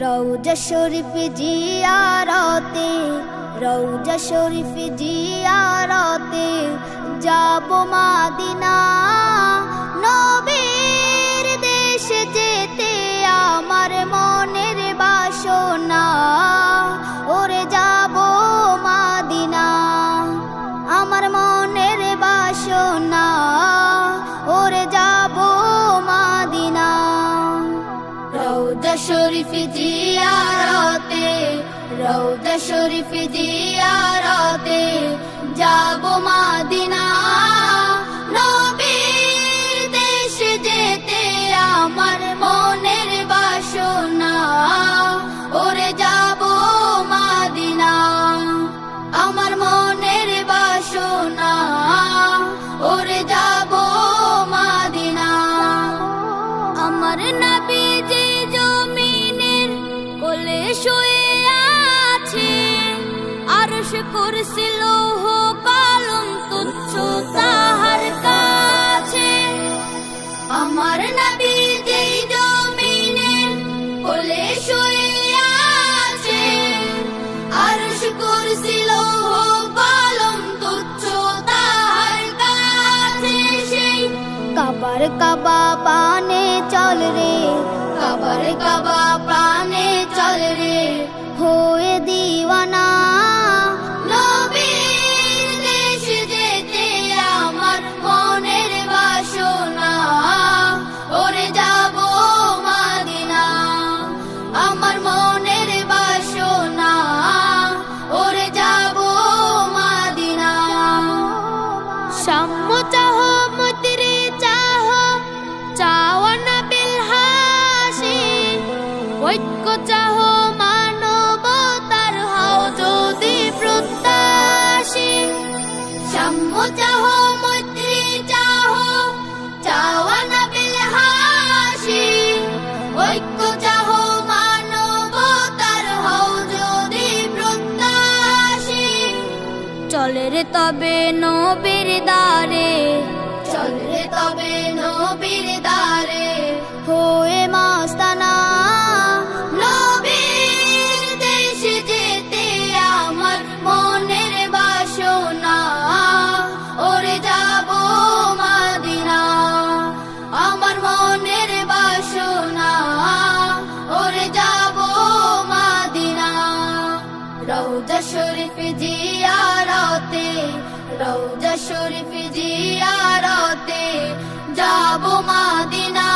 রওজা শরীফ জিয়ারতে, রওজা শরীফ জিয়ারতে যাব মদিনা। নবীর দেশে যেতে আমার মনের বাসনা, ওরে যাব মদিনা। আমার মনের বাসনা, ওরে যাব মদিনা। রওজা শরীফ জিয়ারতে, রওজা শরীফ জিয়ারতে যাব মদিনা। নবীর দেশে যেতে আমার মনের বাসনা, ওরে যাব মদিনা। আমার মনের বাসনা, ওরে যাব মদিনা। আমার নবী যে জমিনের কোলে শুয়ে আছে, আরশ কুরসি লৌহ কলম তুচ্ছ তাহার কাছে। আমার নবী যে জমিনের কোলে শুয়ে আছে, আরশ কুরসি লৌহ কলম তুচ্ছ তাহার কাছে। সেই কাবার কাবা পানে চল রে, কাবার কাবা প্রাণে চল রে, হয়ে দিওয়ানা। নবীর দেশে যেতে আমার মনের বাসনা, ওরে যাব মদিনা। আমার মনের বাসনা, ওরে যাব মদিনা। সাম্য চাহ মৈত্রী চাহ, চাওয়া না বিলহাসি, ঐক্য চাহ মানবতার হও যদি প্রত্যাশী। সাম্য চাহ মৈত্রী চাহ, চাওয়া না বিলহাসি, ঐক্য চাহ মানবতার হও যদি প্রত্যাশী। চলে রে তবে নবীর দ্বারে, চলে রে তবে নবীর দ্বারে, হয়ে মাস্তানা। নবীর দেশে যেতে আমার মনের বাসনা, ওরে যাব মদিনা। আমার মনের বাসনা, ওরে যাব মদিনা। রওজা শরীফ জিয়ারতে, রওজা শরীফ জিয়ারতে যাব মদিনা।